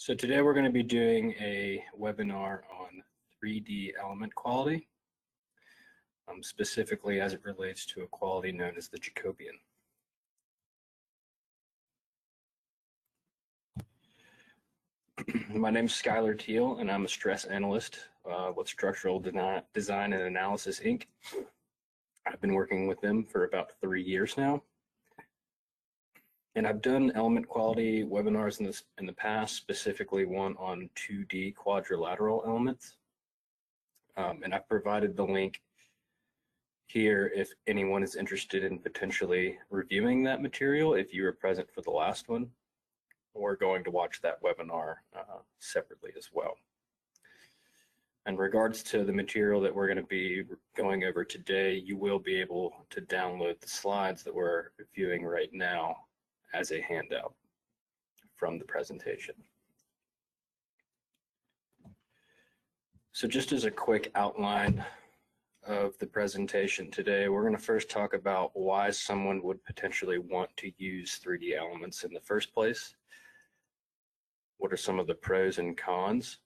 So today we're going to be doing a webinar on 3D element quality, specifically as it relates to a quality known as the Jacobian. My name is Skyler Teel, and I'm a stress analyst with Structural Design and Analysis, Inc. I've been working with them for about 3 years now. And I've done element quality webinars in the past, specifically one on 2D quadrilateral elements. And I've provided the link here if anyone is interested in potentially reviewing that material, if you were present for the last one, or going to watch that webinar separately as well. In regards to the material that we're going to be going over today, you will be able to download the slides that we're viewing right now as a handout from the presentation. So just as a quick outline of the presentation today, we're going to first talk about why someone would potentially want to use 3D elements in the first place. What are some of the pros and cons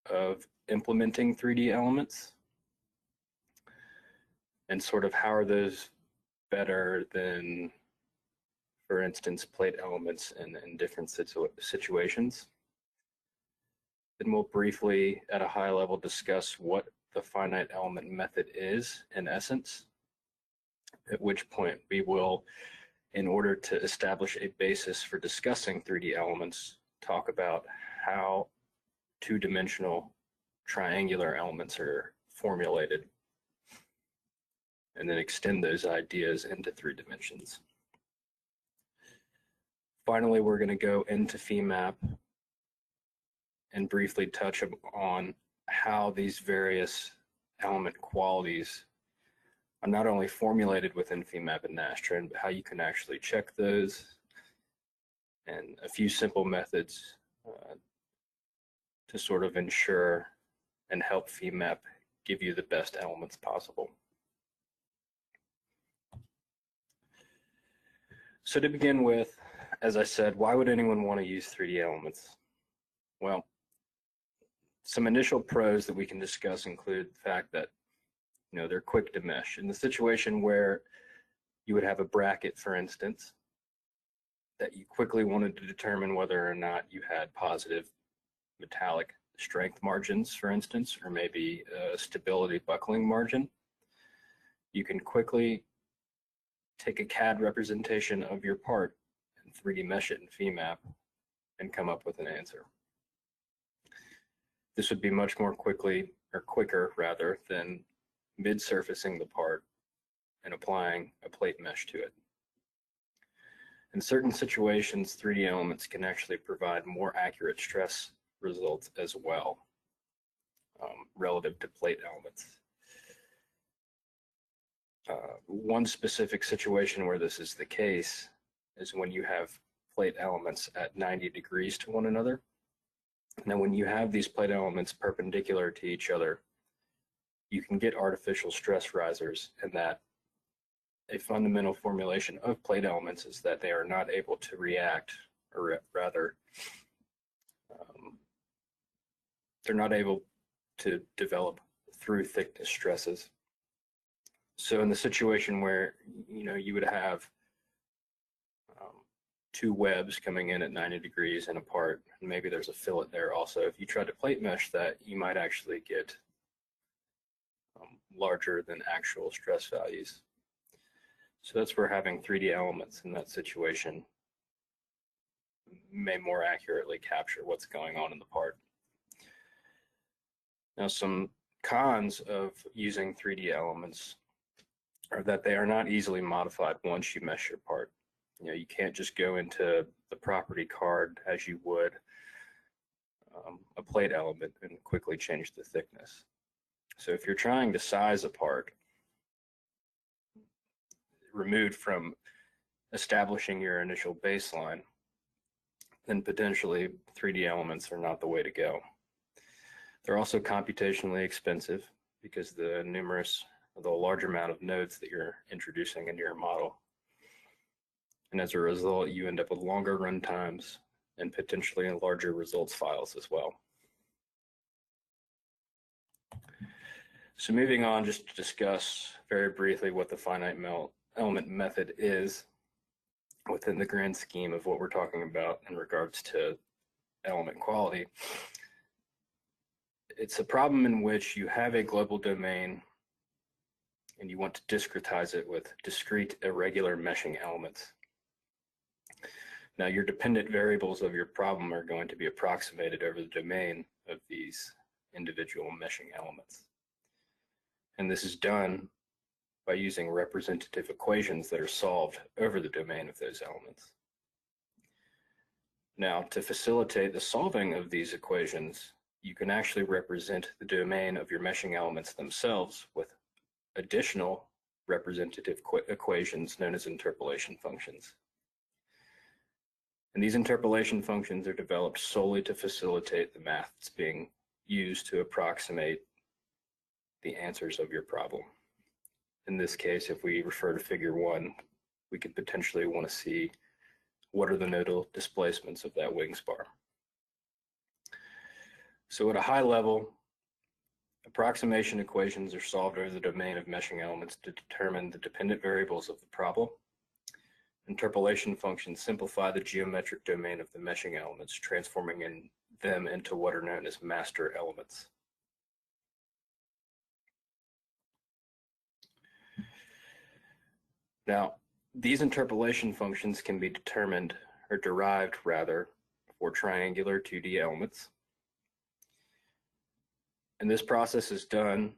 of implementing 3D elements? And sort of how are those better than, for instance, plate elements in different situations. Then we'll briefly, at a high level, discuss what the finite element method is in essence, at which point we will, in order to establish a basis for discussing 3D elements, talk about how two-dimensional triangular elements are formulated, and then extend those ideas into 3 dimensions. Finally, we're going to go into FEMAP and briefly touch on how these various element qualities are not only formulated within FEMAP and Nastran, but how you can actually check those, and a few simple methods to sort of ensure and help FEMAP give you the best elements possible. So to begin with, as I said, why would anyone want to use 3D elements? Well, some initial pros that we can discuss include the fact that, they're quick to mesh. In the situation where you would have a bracket, for instance, that you quickly wanted to determine whether or not you had positive metallic strength margins, for instance, or maybe a stability buckling margin, you can quickly take a CAD representation of your part and 3D mesh it in FEMAP and come up with an answer. This would be much more quicker rather than mid-surfacing the part and applying a plate mesh to it. In certain situations, 3D elements can actually provide more accurate stress results as well, relative to plate elements. One specific situation where this is the case is when you have plate elements at 90 degrees to one another. Now, when you have these plate elements perpendicular to each other, you can get artificial stress risers, and that a fundamental formulation of plate elements is that they are not able to react, or rather, they're not able to develop through thickness stresses. So in the situation where, you would have two webs coming in at 90 degrees and apart, and maybe there's a fillet there also, if you try to plate mesh that, you might actually get larger than actual stress values. So that's where having 3D elements in that situation may more accurately capture what's going on in the part. Now, some cons of using 3D elements are that they are not easily modified once you mesh your part. You can't just go into the property card as you would a plate element and quickly change the thickness. So if you're trying to size a part, removed from establishing your initial baseline, then potentially 3D elements are not the way to go. They're also computationally expensive because the larger amount of nodes that you're introducing into your model. And as a result, you end up with longer run times, and potentially in larger results files as well. So moving on, just to discuss very briefly what the finite element method is within the grand scheme of what we're talking about in regards to element quality. It's a problem in which you have a global domain and you want to discretize it with discrete irregular meshing elements. Now, your dependent variables of your problem are going to be approximated over the domain of these individual meshing elements. And this is done by using representative equations that are solved over the domain of those elements. Now, to facilitate the solving of these equations, you can actually represent the domain of your meshing elements themselves with additional representative equations known as interpolation functions. And these interpolation functions are developed solely to facilitate the math that's being used to approximate the answers of your problem. In this case, if we refer to figure 1, we could potentially want to see what are the nodal displacements of that wing spar. So at a high level, approximation equations are solved over the domain of meshing elements to determine the dependent variables of the problem. Interpolation functions simplify the geometric domain of the meshing elements, transforming them into what are known as master elements. Now, these interpolation functions can be determined, or derived rather, for triangular 2D elements. And this process is done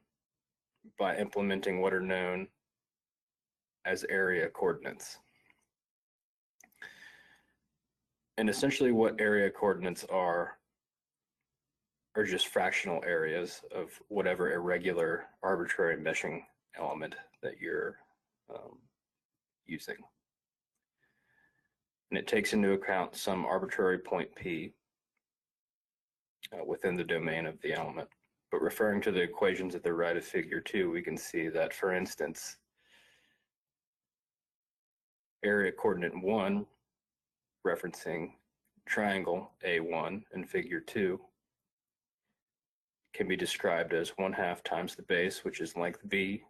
by implementing what are known as area coordinates. And essentially what area coordinates are just fractional areas of whatever irregular arbitrary meshing element that you're using. And it takes into account some arbitrary point P within the domain of the element. But referring to the equations at the right of figure 2, we can see that, for instance, area coordinate 1, referencing triangle A1 in figure 2, can be described as 1/2 times the base, which is length B,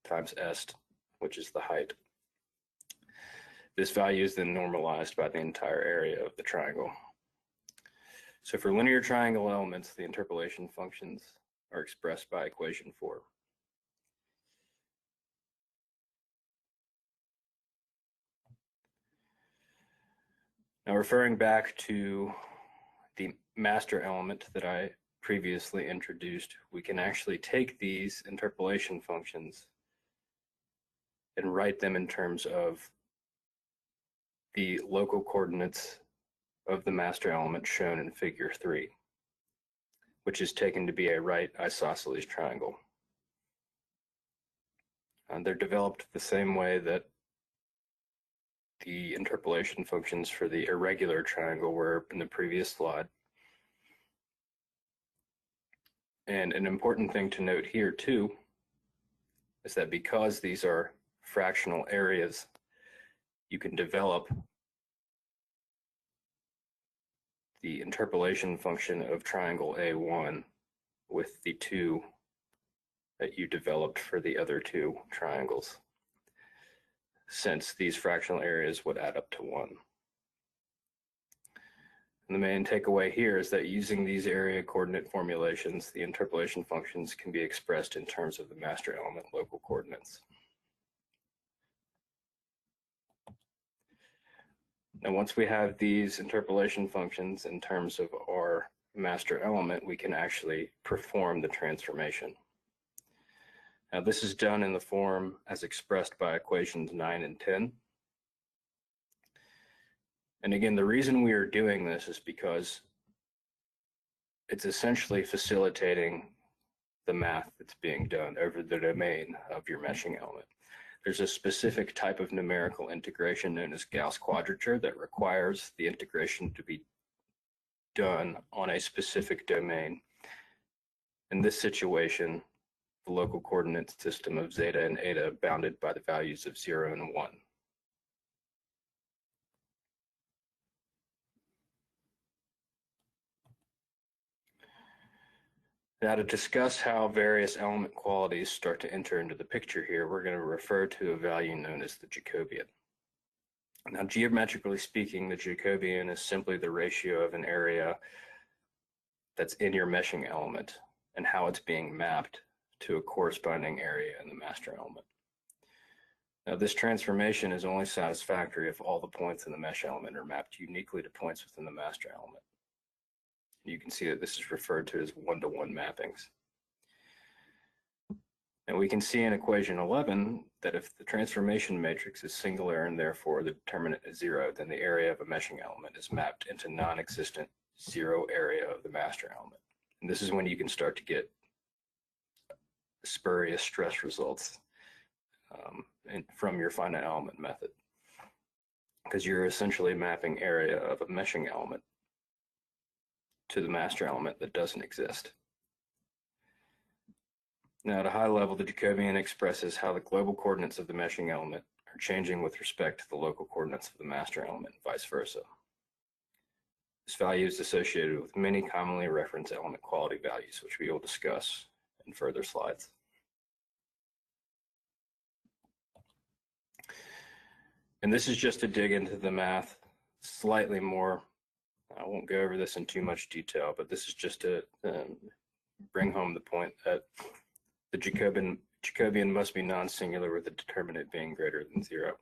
times est, which is the height. This value is then normalized by the entire area of the triangle. So for linear triangle elements, the interpolation functions are expressed by equation 4. Now, referring back to the master element that I previously introduced, we can actually take these interpolation functions and write them in terms of the local coordinates of the master element shown in figure 3, which is taken to be a right isosceles triangle. And they're developed the same way that the interpolation functions for the irregular triangle were in the previous slide. And an important thing to note here too is that because these are fractional areas, you can develop the interpolation function of triangle A1 with the 2 that you developed for the other 2 triangles, since these fractional areas would add up to 1. And the main takeaway here is that using these area coordinate formulations, the interpolation functions can be expressed in terms of the master element local coordinates. Now, once we have these interpolation functions in terms of our master element, we can actually perform the transformation. Now, this is done in the form as expressed by equations 9 and 10. And again, the reason we are doing this is because it's essentially facilitating the math that's being done over the domain of your meshing element. There's a specific type of numerical integration known as Gauss quadrature that requires the integration to be done on a specific domain. In this situation, the local coordinate system of zeta and eta bounded by the values of 0 and 1. Now, to discuss how various element qualities start to enter into the picture here, we're going to refer to a value known as the Jacobian. Now, geometrically speaking, the Jacobian is simply the ratio of an area that's in your meshing element and how it's being mapped to a corresponding area in the master element. Now, this transformation is only satisfactory if all the points in the mesh element are mapped uniquely to points within the master element. You can see that this is referred to as one-to-one mappings. And we can see in equation 11 that if the transformation matrix is singular and therefore the determinant is 0, then the area of a meshing element is mapped into non-existent 0 area of the master element. And this is when you can start to get spurious stress results from your finite element method, because you're essentially mapping area of a meshing element to the master element that doesn't exist. Now, at a high level, the Jacobian expresses how the global coordinates of the meshing element are changing with respect to the local coordinates of the master element, and vice versa. This value is associated with many commonly referenced element quality values, which we will discuss in further slides. And this is just to dig into the math slightly more. I won't go over this in too much detail, but this is just to bring home the point that the Jacobian must be non-singular with the determinant being greater than 0.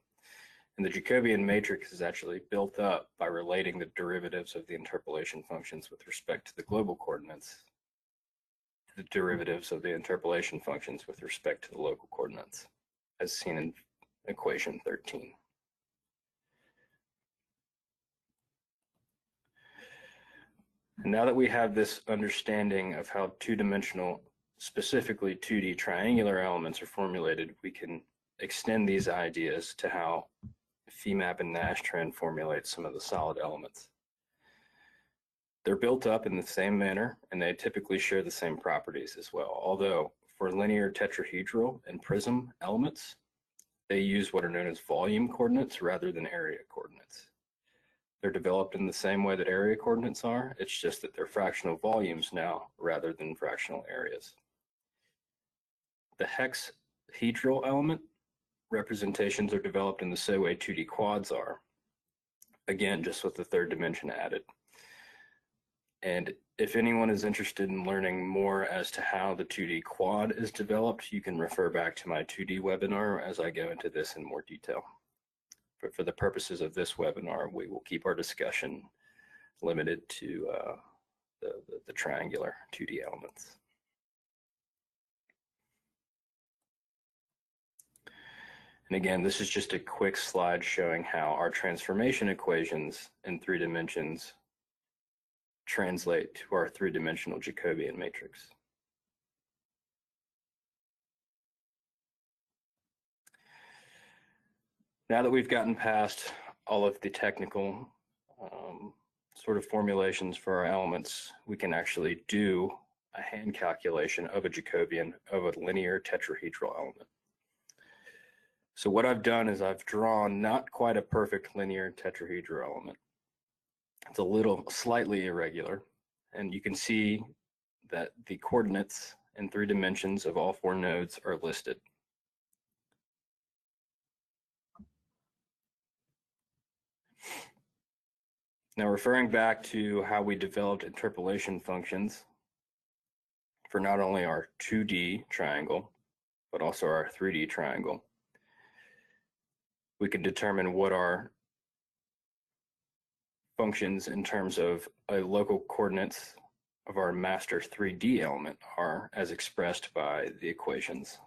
And the Jacobian matrix is actually built up by relating the derivatives of the interpolation functions with respect to the global coordinates to the derivatives of the interpolation functions with respect to the local coordinates, as seen in equation 13. And now that we have this understanding of how two-dimensional, specifically 2D triangular elements are formulated, we can extend these ideas to how FEMAP and Nastran formulate some of the solid elements. They're built up in the same manner, and they typically share the same properties as well, although for linear tetrahedral and prism elements, they use what are known as volume coordinates rather than area coordinates. They're developed in the same way that area coordinates are. It's just that they're fractional volumes now rather than fractional areas. The hexahedral element representations are developed in the same way 2D quads are. Again, just with the third dimension added. And if anyone is interested in learning more as to how the 2D quad is developed, you can refer back to my 2D webinar as I go into this in more detail. But for the purposes of this webinar, we will keep our discussion limited to the triangular 2D elements. And again, this is just a quick slide showing how our transformation equations in 3 dimensions translate to our 3-dimensional Jacobian matrix. Now that we've gotten past all of the technical sort of formulations for our elements, we can actually do a hand calculation of a Jacobian of a linear tetrahedral element. So what I've done is I've drawn not quite a perfect linear tetrahedral element. It's a little slightly irregular, and you can see that the coordinates in 3 dimensions of all 4 nodes are listed. Now, referring back to how we developed interpolation functions for not only our 2D triangle, but also our 3D triangle, we can determine what our functions in terms of a local coordinates of our master 3D element are as expressed by the equations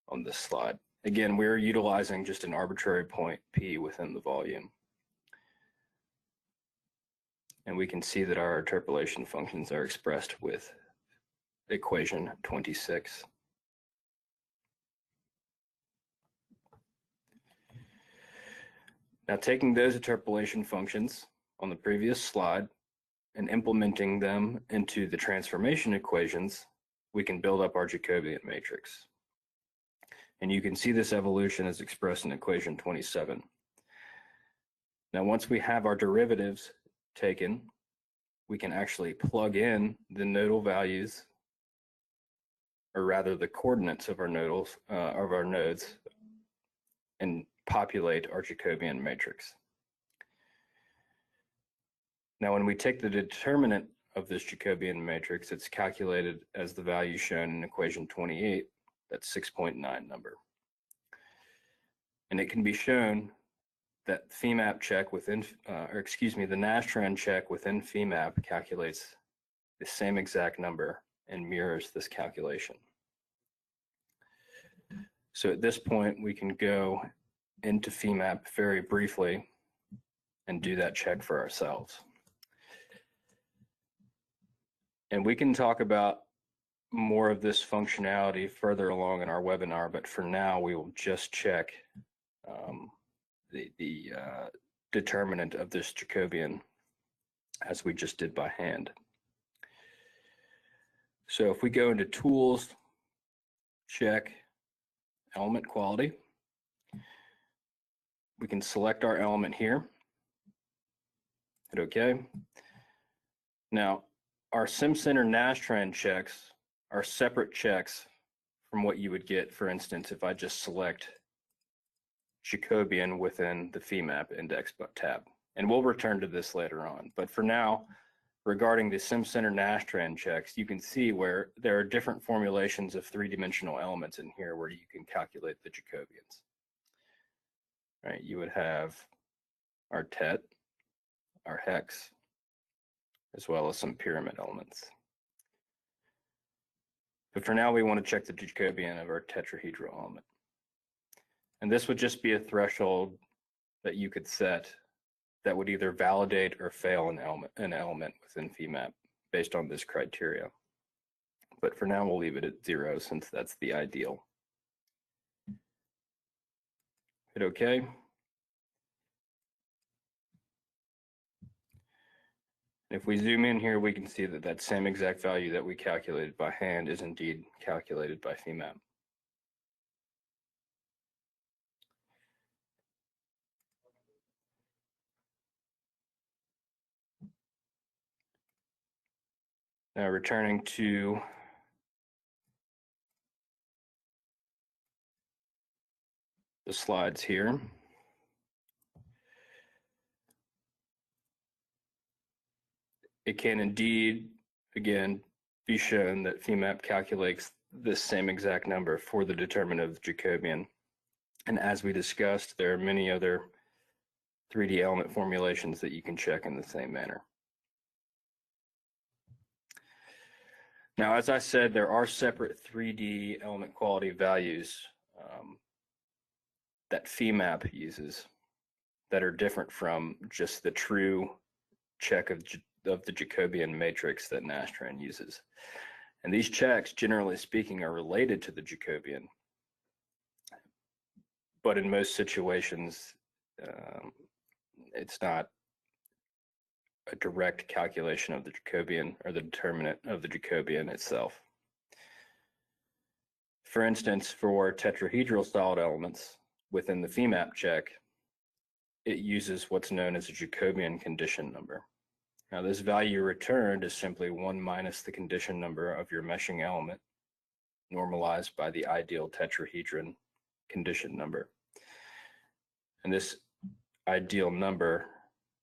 on this slide. Again, we're utilizing just an arbitrary point P within the volume. And we can see that our interpolation functions are expressed with equation 26. Now, taking those interpolation functions on the previous slide and implementing them into the transformation equations, we can build up our Jacobian matrix. And you can see this evolution is expressed in equation 27. Now, once we have our derivatives taken, we can actually plug in the nodal values or rather the coordinates of our nodes, and populate our Jacobian matrix. Now, when we take the determinant of this Jacobian matrix, it's calculated as the value shown in equation 28, that 6.9 number. And it can be shown that FEMAP check within, the Nastran check within FEMAP calculates the same exact number and mirrors this calculation. So at this point, we can go into FEMAP very briefly and do that check for ourselves. And we can talk about more of this functionality further along in our webinar, but for now, we will just check the determinant of this Jacobian as we just did by hand. So if we go into Tools, check Element Quality, we can select our element here, hit OK. Now, our Simcenter Nastran checks are separate checks from what you would get, for instance, if I just select Jacobian within the FEMAP index tab. And we'll return to this later on. But for now, regarding the Simcenter Nastran checks, you can see where there are different formulations of three-dimensional elements in here where you can calculate the Jacobians. Right, you would have our tet, our hex, as well as some pyramid elements. But for now, we want to check the Jacobian of our tetrahedral element. And this would just be a threshold that you could set that would either validate or fail an element within FEMAP based on this criteria. But for now, we'll leave it at 0 since that's the ideal. Hit OK. If we zoom in here, we can see that that same exact value that we calculated by hand is indeed calculated by FEMAP. Now returning to the slides here. It can indeed, again, be shown that FEMAP calculates this same exact number for the determinant of Jacobian. And as we discussed, there are many other 3D element formulations that you can check in the same manner. Now, as I said, there are separate 3D element quality values that FEMAP uses that are different from just the true check of the Jacobian matrix that Nastran uses. And these checks, generally speaking, are related to the Jacobian. But in most situations, it's not a direct calculation of the Jacobian or the determinant of the Jacobian itself. For instance, for tetrahedral solid elements within the FEMAP check, it uses what's known as a Jacobian condition number. Now, this value returned is simply 1 minus the condition number of your meshing element, normalized by the ideal tetrahedron condition number. And this ideal number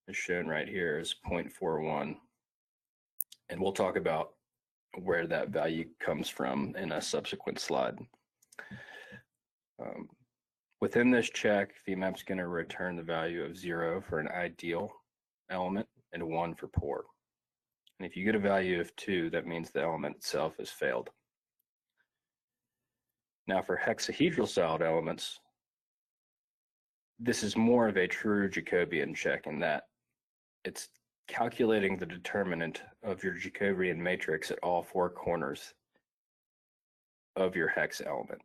is shown right here as 0.41. And we'll talk about where that value comes from in a subsequent slide. Within this check, FEMAP's going to return the value of 0 for an ideal element and 1 for poor. And if you get a value of 2, that means the element itself has failed. Now for hexahedral solid elements, this is more of a true Jacobian check in that it's calculating the determinant of your Jacobian matrix at all 4 corners of your hex element.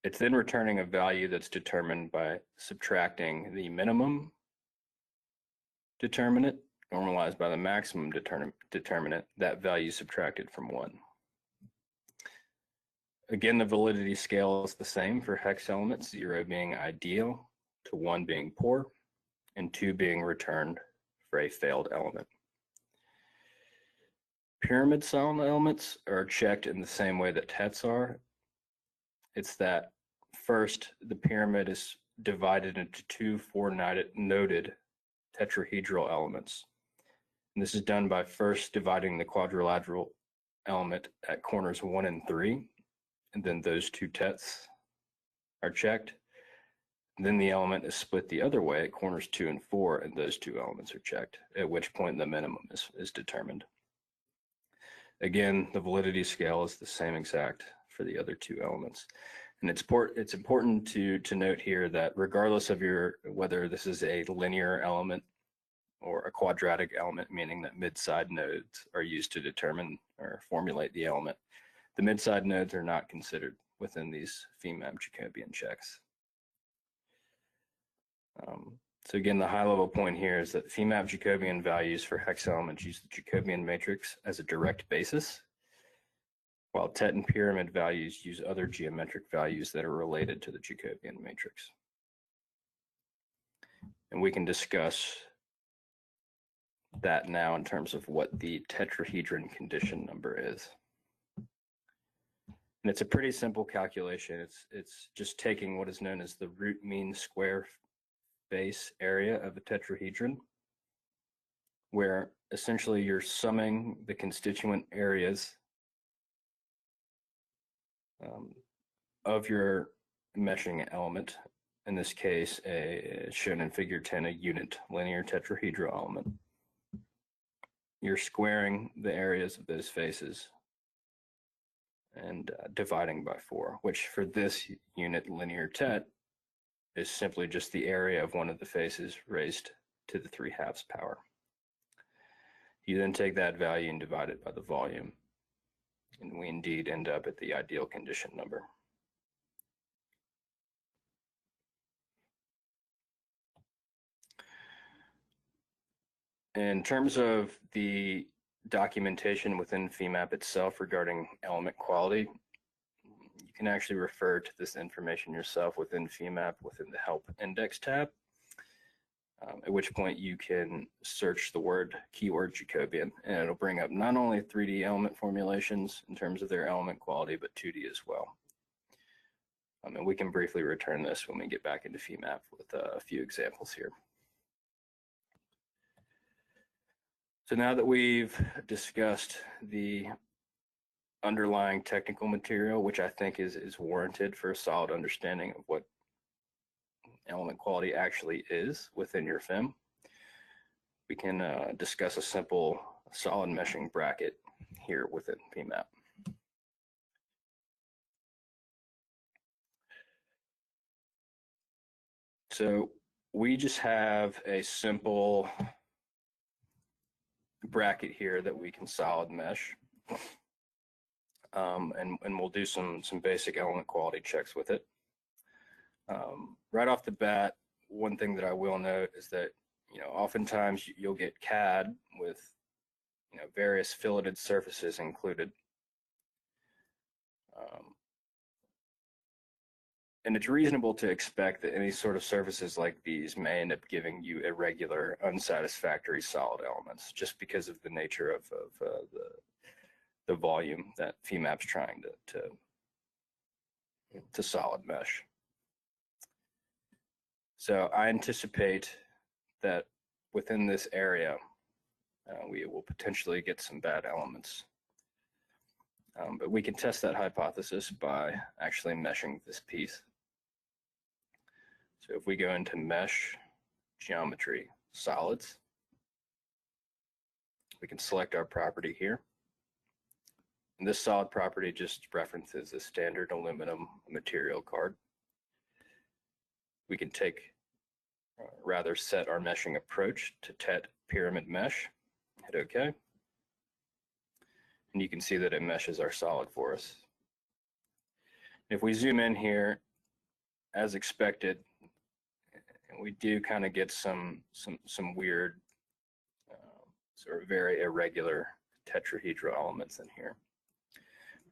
It's then returning a value that's determined by subtracting the minimum determinant, normalized by the maximum determinant, that value subtracted from 1. Again, the validity scale is the same for hex elements, 0 being ideal to 1 being poor, and 2 being returned for a failed element. Pyramid solid elements are checked in the same way that TETs are. It's that first, the pyramid is divided into two four-noded tetrahedral elements. And this is done by first dividing the quadrilateral element at corners 1 and 3, and then those two TETs are checked. Then the element is split the other way at corners 2 and 4, and those two elements are checked, at which point the minimum is determined. Again, the validity scale is the same exact for the other two elements. And it's important to note here that regardless of whether this is a linear element or a quadratic element, meaning that mid-side nodes are used to determine or formulate the element, the mid-side nodes are not considered within these FEMAP Jacobian checks. So again, the high-level point here is that FEMAP Jacobian values for hex elements use the Jacobian matrix as a direct basis, while TET and pyramid values use other geometric values that are related to the Jacobian matrix. And we can discuss that now in terms of what the tetrahedron condition number is. And it's a pretty simple calculation. It's just taking what is known as the root mean square base area of a tetrahedron, where essentially you're summing the constituent areas of your meshing element, in this case, shown in figure 10, a unit linear tetrahedral element. You're squaring the areas of those faces and dividing by 4, which for this unit linear tet is simply just the area of one of the faces raised to the 3/2 power. You then take that value and divide it by the volume, and we indeed end up at the ideal condition number. In terms of the documentation within FEMAP itself regarding element quality, you can actually refer to this information yourself within FEMAP within the Help Index tab, at which point you can search the keyword Jacobian, and it'll bring up not only 3D element formulations in terms of their element quality, but 2D as well. And we can briefly return this when we get back into FEMAP with a few examples here. So now that we've discussed the underlying technical material, which I think is warranted for a solid understanding of what element quality actually is within your FEM, we can discuss a simple solid meshing bracket here within FEMAP. So we just have a simple bracket here that we can solid mesh, and we'll do some basic element quality checks with it. Right off the bat, one thing that I will note is that oftentimes you'll get CAD with various filleted surfaces included, and it's reasonable to expect that any sort of surfaces like these may end up giving you irregular, unsatisfactory solid elements, just because of the nature of the volume that FEMAP's trying to solid mesh. So I anticipate that within this area, we will potentially get some bad elements. But we can test that hypothesis by actually meshing this piece. So if we go into Mesh, Geometry, Solids, we can select our property here. And this solid property just references a standard aluminum material card. We can set our meshing approach to TET pyramid mesh, hit OK. And you can see that it meshes our solid for us. If we zoom in here, as expected, we do kind of get some weird, sort of very irregular tetrahedral elements in here.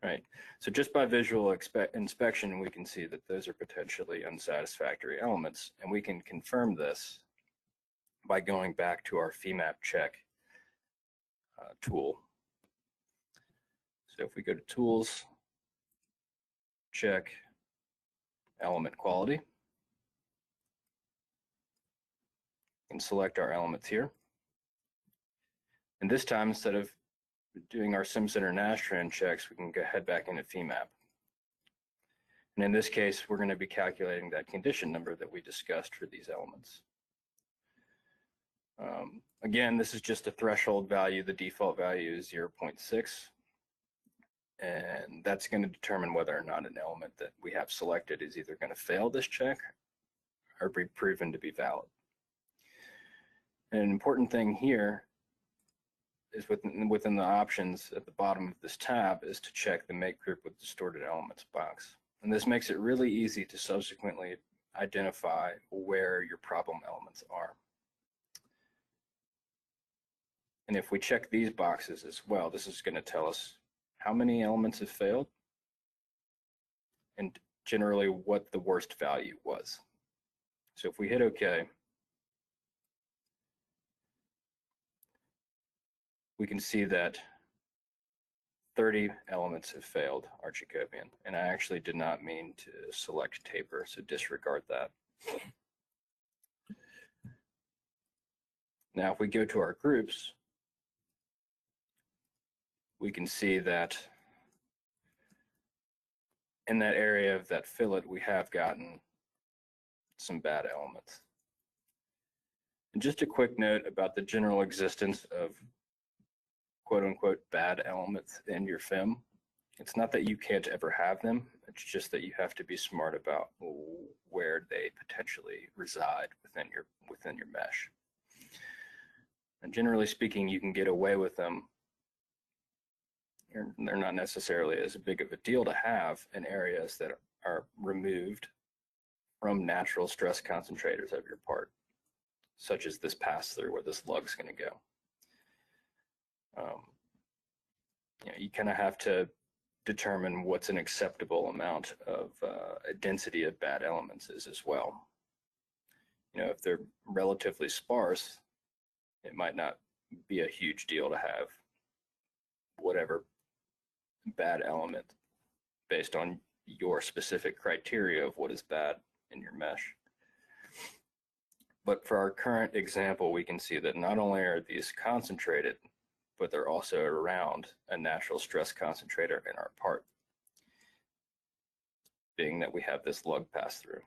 Right. So just by visual inspection, we can see that those are potentially unsatisfactory elements, and we can confirm this by going back to our FEMAP check tool So if we go to Tools, check Element Quality, and select our elements here. And this time, instead of doing our Simcenter Nastran checks, we can go head back into FEMAP. And in this case, we're going to be calculating that condition number that we discussed for these elements. Again, this is just a threshold value. The default value is 0.6. And that's going to determine whether or not an element that we have selected is either going to fail this check or be proven to be valid. And an important thing here is within the options at the bottom of this tab is to check the Make Group with Distorted Elements box. And this makes it really easy to subsequently identify where your problem elements are. And if we check these boxes as well, this is going to tell us how many elements have failed and generally what the worst value was. So if we hit OK, we can see that 30 elements have failed our Jacobian. And I actually did not mean to select taper, so disregard that. Now, if we go to our groups, we can see that in that area of that fillet, we have gotten some bad elements. And just a quick note about the general existence of quote-unquote bad elements in your FEM. It's not that you can't ever have them, it's just that you have to be smart about where they potentially reside within your mesh. And generally speaking, you can get away with them. They're not necessarily as big of a deal to have in areas that are removed from natural stress concentrators of your part, such as this pass-through where this lug's going to go. You kind of have to determine what's an acceptable amount of density of bad elements is as well. If they're relatively sparse, it might not be a huge deal to have whatever bad element based on your specific criteria of what is bad in your mesh. But for our current example, we can see that not only are these concentrated, but they're also around a natural stress concentrator in our part, being that we have this lug pass through.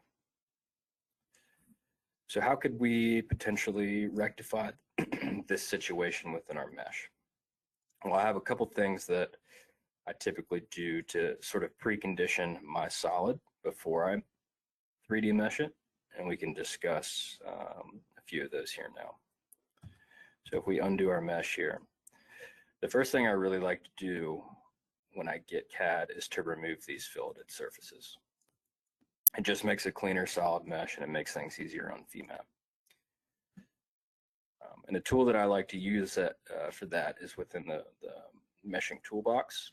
So how could we potentially rectify this situation within our mesh? Well, I have a couple things that I typically do to sort of precondition my solid before I 3D mesh it, and we can discuss a few of those here now. So if we undo our mesh here, the first thing I really like to do when I get CAD is to remove these filleted surfaces. It just makes a cleaner solid mesh and it makes things easier on FEMAP. And a tool that I like to use for that is within the meshing toolbox,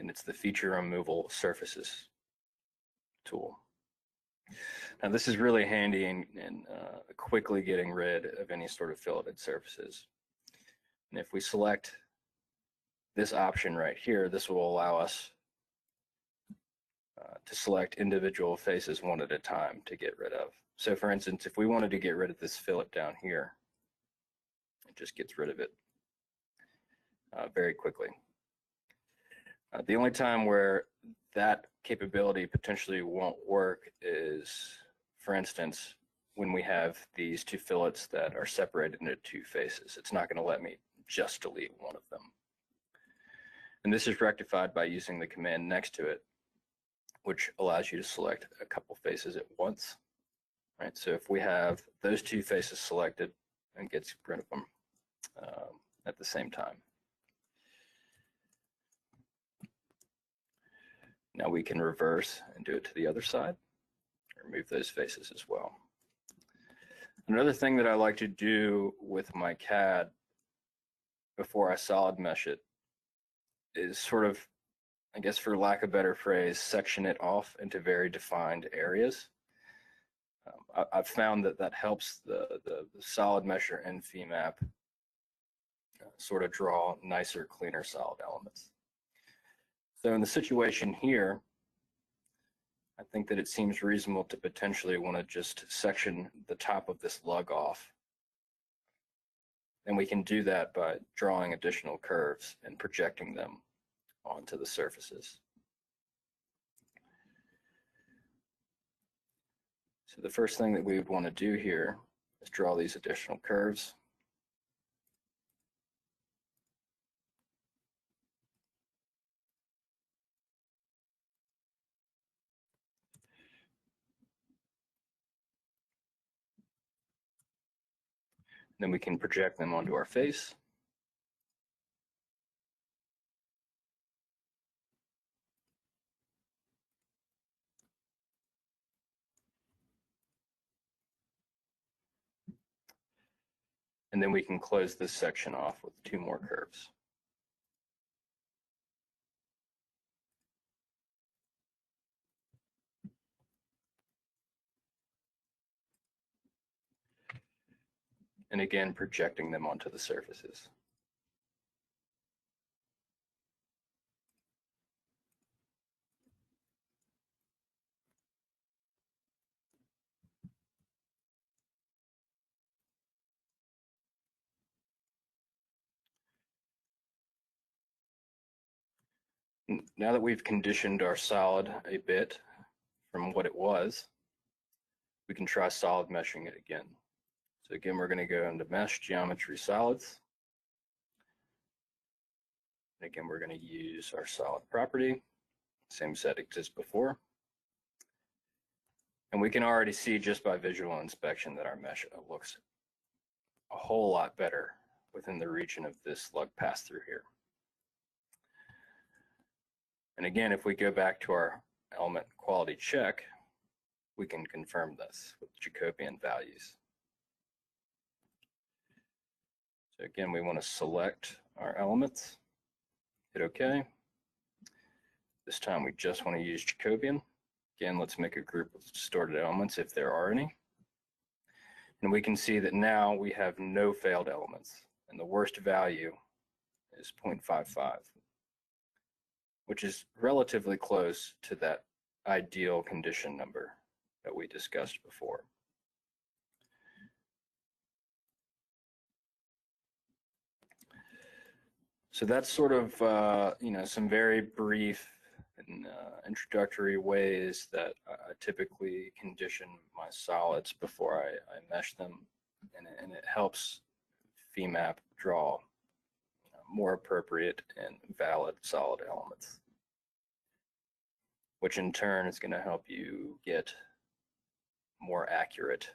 and it's the Feature Removal Surfaces tool. Now this is really handy in quickly getting rid of any sort of filleted surfaces. And if we select this option right here, this will allow us to select individual faces one at a time to get rid of. So for instance, if we wanted to get rid of this fillet down here, it just gets rid of it very quickly. The only time where that capability potentially won't work is, for instance, when we have these two fillets that are separated into two faces. It's not going to let me just delete one of them. And this is rectified by using the command next to it, which allows you to select a couple faces at once. Right? So if we have those two faces selected, and gets rid of them at the same time. Now we can reverse and do it to the other side, remove those faces as well. Another thing that I like to do with my CAD before I solid mesh it is sort of, I guess for lack of a better phrase, section it off into very defined areas. I've found that that helps the solid mesher in FEMAP sort of draw nicer, cleaner solid elements. So in the situation here, I think that it seems reasonable to potentially want to just section the top of this lug off. And we can do that by drawing additional curves and projecting them onto the surfaces. So the first thing that we would want to do here is draw these additional curves. Then we can project them onto our face. And then we can close this section off with 2 more curves. And again, projecting them onto the surfaces. Now that we've conditioned our solid a bit from what it was, we can try solid meshing it again. So again, we're going to go into Mesh, Geometry, Solids. And again, we're going to use our solid property. Same settings as before. And we can already see just by visual inspection that our mesh looks a whole lot better within the region of this lug pass through here. And again, if we go back to our element quality check, we can confirm this with Jacobian values. So again, we want to select our elements, hit OK. This time we just want to use Jacobian. Again, let's make a group of distorted elements if there are any. And we can see that now we have no failed elements, and the worst value is 0.55, which is relatively close to that ideal condition number that we discussed before. So that's sort of some very brief and introductory ways that I typically condition my solids before I mesh them, and it helps FEMAP draw more appropriate and valid solid elements, which in turn is going to help you get more accurate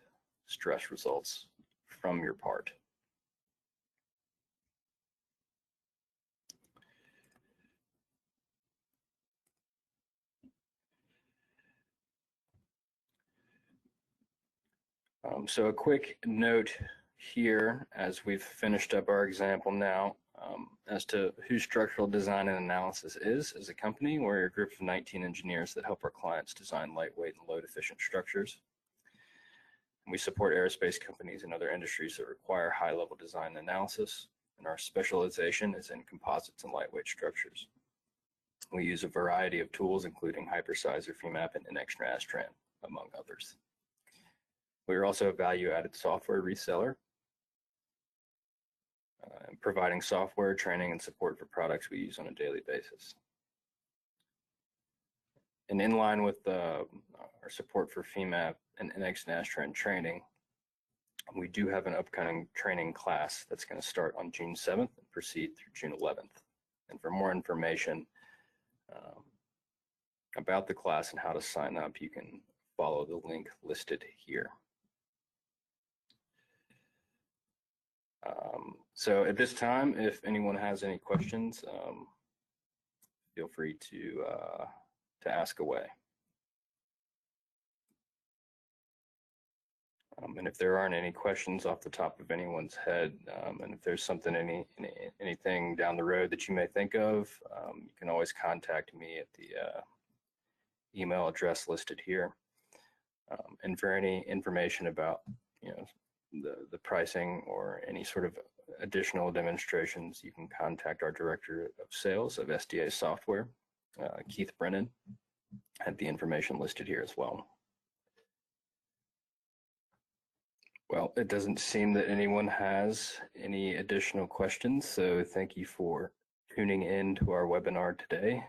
stress results from your part. So a quick note here as we've finished up our example now as to who Structural Design and Analysis is as a company. We're a group of 19 engineers that help our clients design lightweight and load efficient structures. And we support aerospace companies and other industries that require high level design and analysis, and our specialization is in composites and lightweight structures. We use a variety of tools including HyperSizer, FEMAP, and Nastran, among others. We are also a value-added software reseller, providing software, training, and support for products we use on a daily basis. And in line with our support for FEMAP and Nastran training, we do have an upcoming training class that's going to start on June 7th and proceed through June 11th. And for more information about the class and how to sign up, you can follow the link listed here. So at this time, if anyone has any questions, feel free to ask away. And if there aren't any questions off the top of anyone's head, and if there's something, anything down the road that you may think of, you can always contact me at the email address listed here. And for any information about, the pricing or any sort of additional demonstrations, you can contact our Director of Sales of SDA Software, Keith Brennan. I have the information listed here as well. Well, it doesn't seem that anyone has any additional questions, so thank you for tuning in to our webinar today.